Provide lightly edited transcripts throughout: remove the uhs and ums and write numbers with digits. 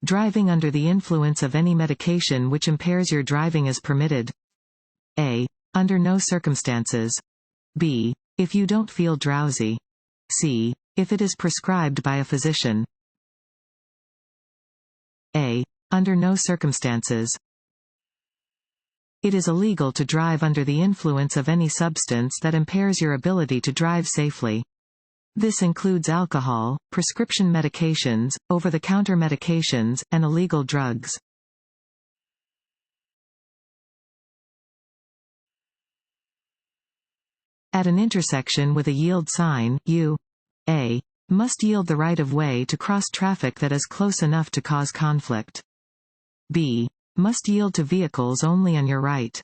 Driving under the influence of any medication which impairs your driving is permitted. A. Under no circumstances. B. If you don't feel drowsy. C. If it is prescribed by a physician. A. Under no circumstances. It is illegal to drive under the influence of any substance that impairs your ability to drive safely. This includes alcohol, prescription medications, over-the-counter medications, and illegal drugs. At an intersection with a yield sign, you A. must yield the right-of-way to cross traffic that is close enough to cause conflict. B. Must yield to vehicles only on your right.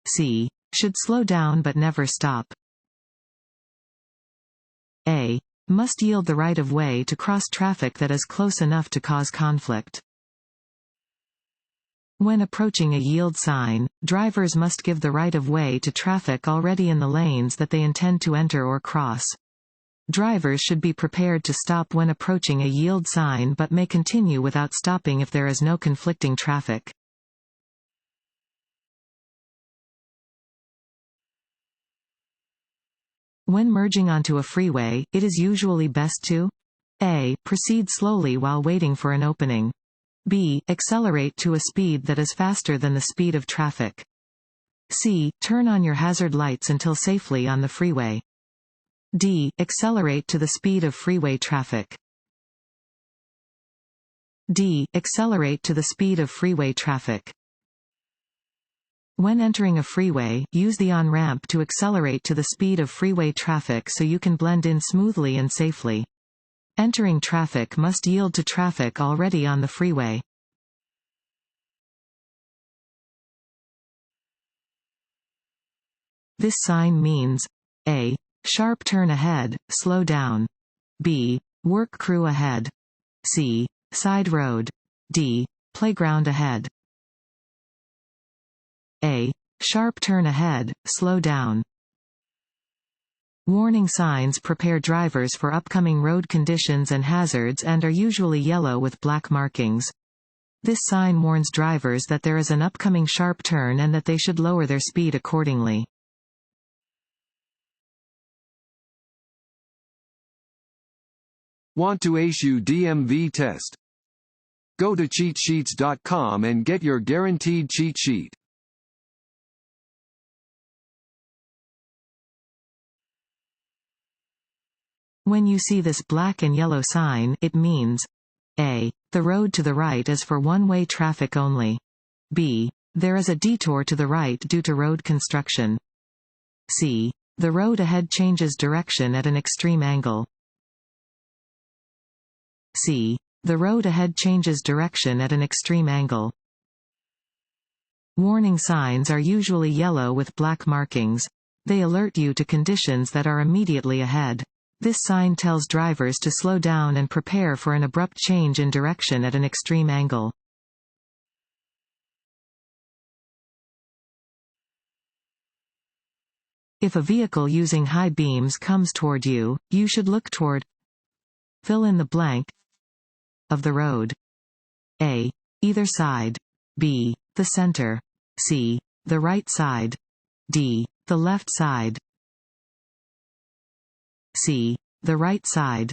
C. Should slow down but never stop. A. Must yield the right-of-way to cross traffic that is close enough to cause conflict. When approaching a yield sign, drivers must give the right-of-way to traffic already in the lanes that they intend to enter or cross. Drivers should be prepared to stop when approaching a yield sign but may continue without stopping if there is no conflicting traffic. When merging onto a freeway, it is usually best to A. Proceed slowly while waiting for an opening. B. Accelerate to a speed that is faster than the speed of traffic. C. Turn on your hazard lights until safely on the freeway. D. Accelerate to the speed of freeway traffic. D. Accelerate to the speed of freeway traffic. When entering a freeway, use the on-ramp to accelerate to the speed of freeway traffic so you can blend in smoothly and safely. Entering traffic must yield to traffic already on the freeway. This sign means A. Sharp turn ahead, slow down. B. Work crew ahead. C. Side road. D. Playground ahead. A. Sharp turn ahead, slow down. Warning signs prepare drivers for upcoming road conditions and hazards and are usually yellow with black markings. This sign warns drivers that there is an upcoming sharp turn and that they should lower their speed accordingly. Want to ace your DMV test? Go to cheatsheets.com and get your guaranteed cheat sheet. When you see this black and yellow sign, it means A. The road to the right is for one-way traffic only. B. There is a detour to the right due to road construction. C. The road ahead changes direction at an extreme angle. C. The road ahead changes direction at an extreme angle. Warning signs are usually yellow with black markings. They alert you to conditions that are immediately ahead. This sign tells drivers to slow down and prepare for an abrupt change in direction at an extreme angle. If a vehicle using high beams comes toward you, you should look toward fill in the blank of the road. A. Either side. B. The center. C. The right side. D. The left side. C. The right side.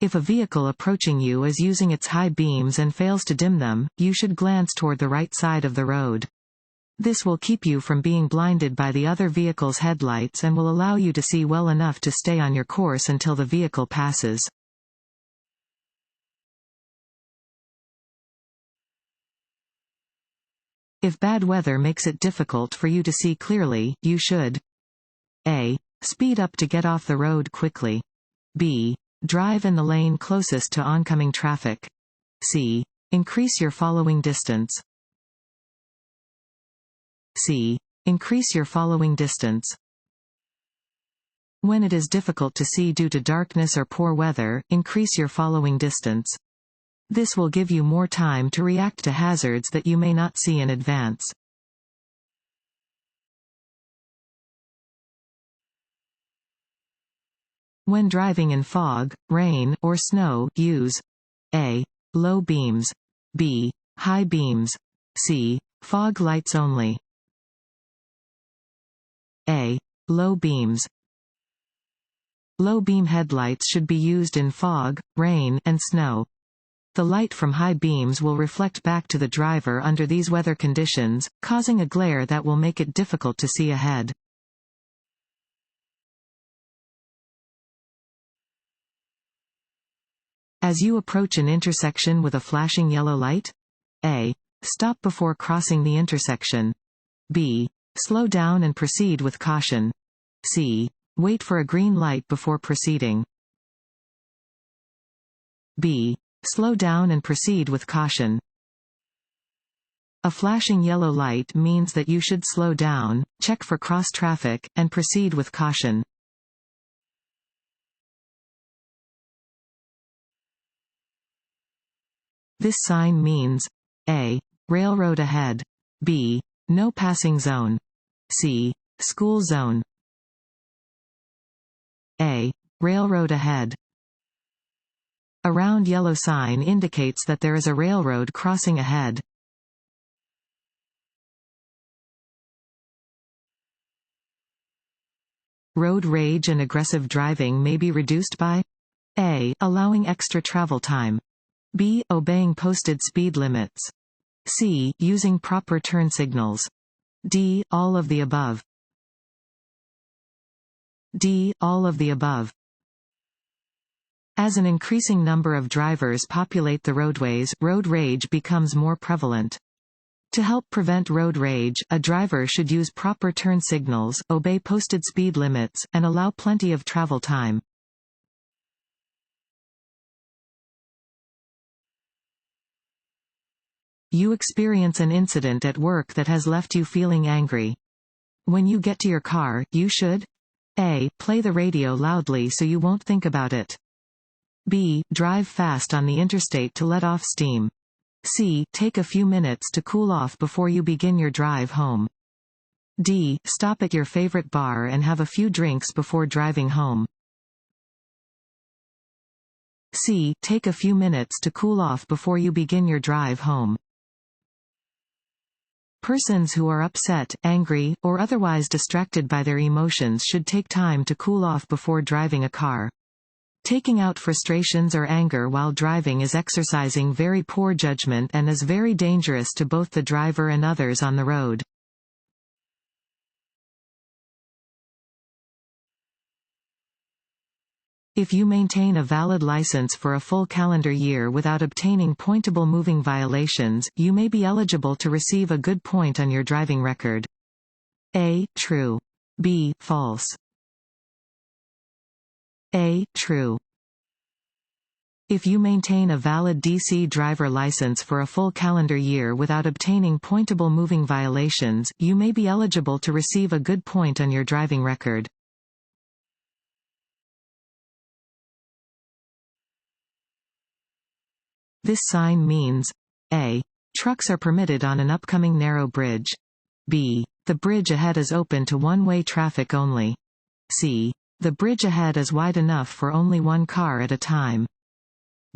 If a vehicle approaching you is using its high beams and fails to dim them, you should glance toward the right side of the road. This will keep you from being blinded by the other vehicle's headlights and will allow you to see well enough to stay on your course until the vehicle passes. If bad weather makes it difficult for you to see clearly, you should A. Speed up to get off the road quickly. B. Drive in the lane closest to oncoming traffic. C. Increase your following distance. C. Increase your following distance. When it is difficult to see due to darkness or poor weather, increase your following distance. This will give you more time to react to hazards that you may not see in advance. When driving in fog, rain, or snow, use A. Low beams. B. High beams. C. Fog lights only. A. Low beams. Low beam headlights should be used in fog, rain, and snow. The light from high beams will reflect back to the driver under these weather conditions, causing a glare that will make it difficult to see ahead. As you approach an intersection with a flashing yellow light, A. Stop before crossing the intersection. B. Slow down and proceed with caution. C. Wait for a green light before proceeding. B. Slow down and proceed with caution. A flashing yellow light means that you should slow down, check for cross traffic, and proceed with caution. This sign means A. Railroad ahead. B. No passing zone. C. School zone. A. Railroad ahead. A round yellow sign indicates that there is a railroad crossing ahead. Road rage and aggressive driving may be reduced by A. Allowing extra travel time. B. Obeying posted speed limits. C. Using proper turn signals. D. All of the above. D. All of the above. As an increasing number of drivers populate the roadways, road rage becomes more prevalent. To help prevent road rage, a driver should use proper turn signals, obey posted speed limits, and allow plenty of travel time. You experience an incident at work that has left you feeling angry. When you get to your car, you should A. Play the radio loudly so you won't think about it. B. Drive fast on the interstate to let off steam. C. Take a few minutes to cool off before you begin your drive home. D. Stop at your favorite bar and have a few drinks before driving home. C. Take a few minutes to cool off before you begin your drive home. Persons who are upset, angry, or otherwise distracted by their emotions should take time to cool off before driving a car. Taking out frustrations or anger while driving is exercising very poor judgment and is very dangerous to both the driver and others on the road. If you maintain a valid license for a full calendar year without obtaining pointable moving violations, you may be eligible to receive a good point on your driving record. A. True. B. False. A. True. If you maintain a valid DC driver license for a full calendar year without obtaining pointable moving violations, you may be eligible to receive a good point on your driving record. This sign means A. Trucks are permitted on an upcoming narrow bridge. B. The bridge ahead is open to one-way traffic only. C. The bridge ahead is wide enough for only one car at a time.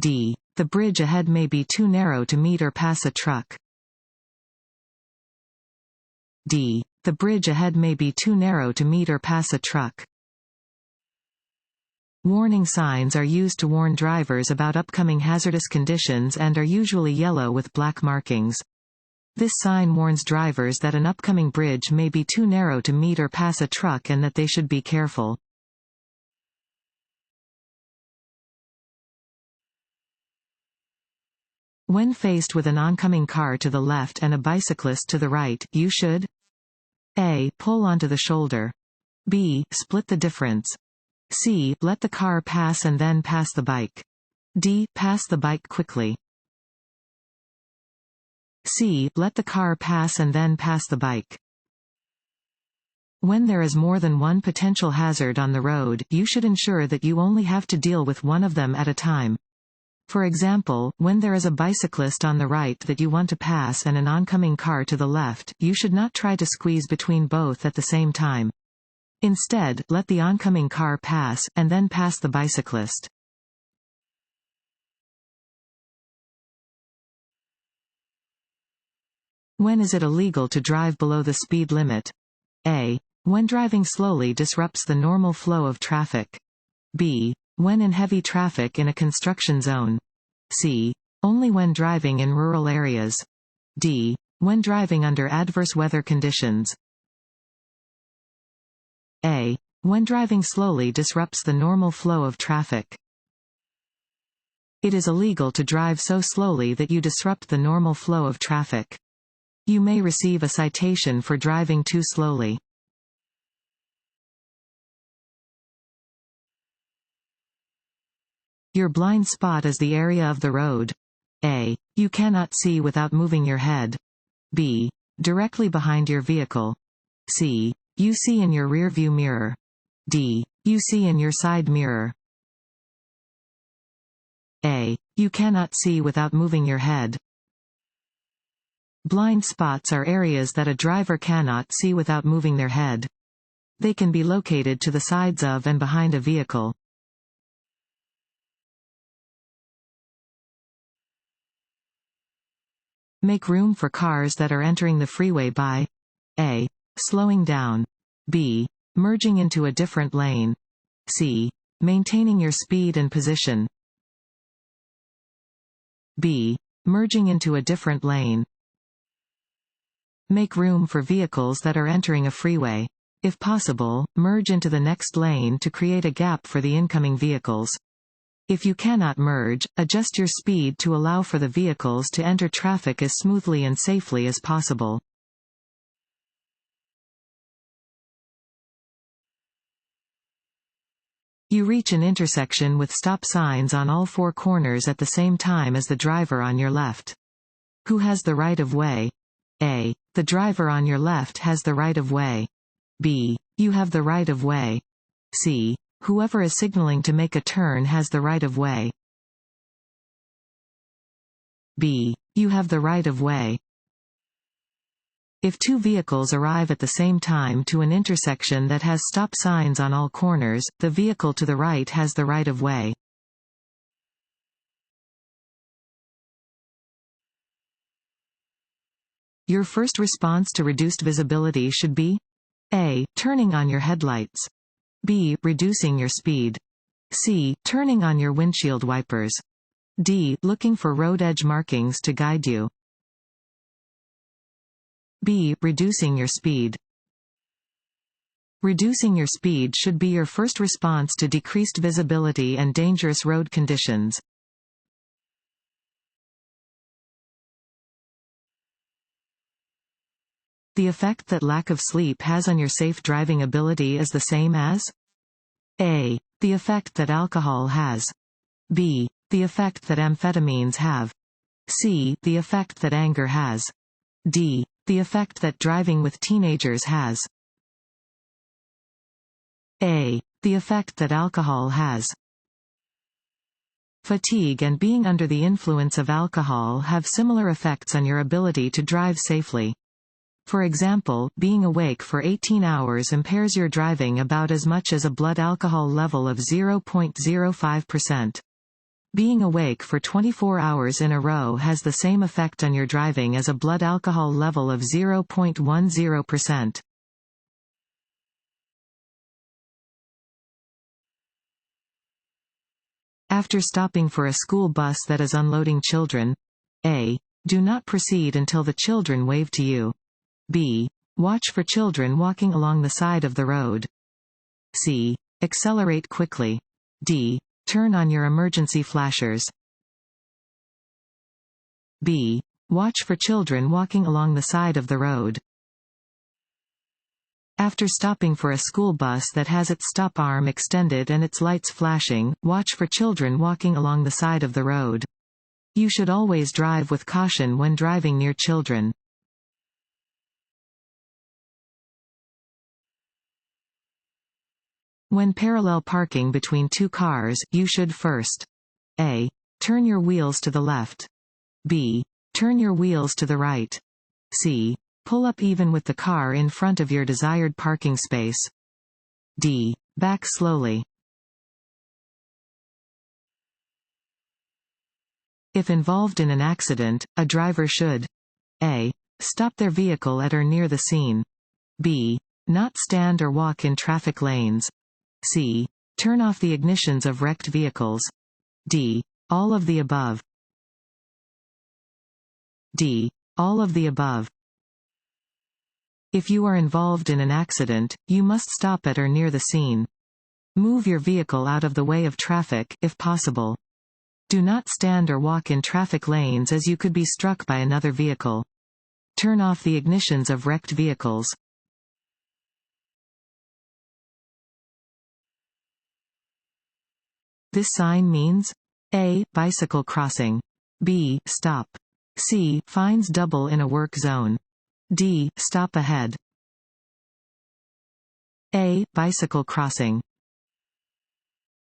D. The bridge ahead may be too narrow to meet or pass a truck. D. The bridge ahead may be too narrow to meet or pass a truck. Warning signs are used to warn drivers about upcoming hazardous conditions and are usually yellow with black markings. This sign warns drivers that an upcoming bridge may be too narrow to meet or pass a truck and that they should be careful. When faced with an oncoming car to the left and a bicyclist to the right, you should A. Pull onto the shoulder. B. Split the difference. C. Let the car pass and then pass the bike. D. Pass the bike quickly. C. Let the car pass and then pass the bike. When there is more than one potential hazard on the road, you should ensure that you only have to deal with one of them at a time. For example, when there is a bicyclist on the right that you want to pass and an oncoming car to the left, you should not try to squeeze between both at the same time. Instead, let the oncoming car pass, and then pass the bicyclist. When is it illegal to drive below the speed limit? A. When driving slowly disrupts the normal flow of traffic. B. When in heavy traffic in a construction zone. C. Only when driving in rural areas. D. When driving under adverse weather conditions. A. When driving slowly disrupts the normal flow of traffic. It is illegal to drive so slowly that you disrupt the normal flow of traffic. You may receive a citation for driving too slowly. Your blind spot is the area of the road. A. You cannot see without moving your head. B. Directly behind your vehicle. C. You see in your rearview mirror. D. You see in your side mirror. A. You cannot see without moving your head. Blind spots are areas that a driver cannot see without moving their head. They can be located to the sides of and behind a vehicle. Make room for cars that are entering the freeway by A. Slowing down. B. Merging into a different lane. C. Maintaining your speed and position. B. Merging into a different lane. Make room for vehicles that are entering a freeway. If possible, merge into the next lane to create a gap for the incoming vehicles. If you cannot merge, adjust your speed to allow for the vehicles to enter traffic as smoothly and safely as possible. You reach an intersection with stop signs on all four corners at the same time as the driver on your left. Who has the right of way? A. The driver on your left has the right of way. B. You have the right of way. C. Whoever is signaling to make a turn has the right of way. B. You have the right of way. If two vehicles arrive at the same time to an intersection that has stop signs on all corners, the vehicle to the right has the right of way. Your first response to reduced visibility should be A. Turning on your headlights. B. Reducing your speed. C. Turning on your windshield wipers. D. Looking for road edge markings to guide you. B. Reducing your speed. Reducing your speed should be your first response to decreased visibility and dangerous road conditions. The effect that lack of sleep has on your safe driving ability is the same as A. The effect that alcohol has. B. The effect that amphetamines have. C. The effect that anger has. D. The effect that driving with teenagers has. A. The effect that alcohol has. Fatigue and being under the influence of alcohol have similar effects on your ability to drive safely. For example, being awake for 18 hours impairs your driving about as much as a blood alcohol level of 0.05%. Being awake for 24 hours in a row has the same effect on your driving as a blood alcohol level of 0.10%. After stopping for a school bus that is unloading children, A. Do not proceed until the children wave to you. B. Watch for children walking along the side of the road. C. Accelerate quickly. D. Turn on your emergency flashers. B. Watch for children walking along the side of the road. After stopping for a school bus that has its stop arm extended and its lights flashing, watch for children walking along the side of the road. You should always drive with caution when driving near children. When parallel parking between two cars, you should first A. Turn your wheels to the left. B. Turn your wheels to the right. C. Pull up even with the car in front of your desired parking space. D. Back slowly. If involved in an accident, a driver should A. Stop their vehicle at or near the scene. B. Not stand or walk in traffic lanes. C. Turn off the ignitions of wrecked vehicles. D. All of the above. D. All of the above. If you are involved in an accident, you must stop at or near the scene. Move your vehicle out of the way of traffic, if possible. Do not stand or walk in traffic lanes as you could be struck by another vehicle. Turn off the ignitions of wrecked vehicles. This sign means A. Bicycle crossing. B. Stop. C. Fines double in a work zone. D. Stop ahead. A. Bicycle crossing.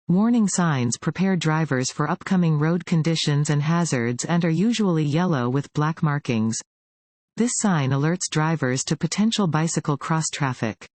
Warning signs prepare drivers for upcoming road conditions and hazards and are usually yellow with black markings. This sign alerts drivers to potential bicycle cross traffic.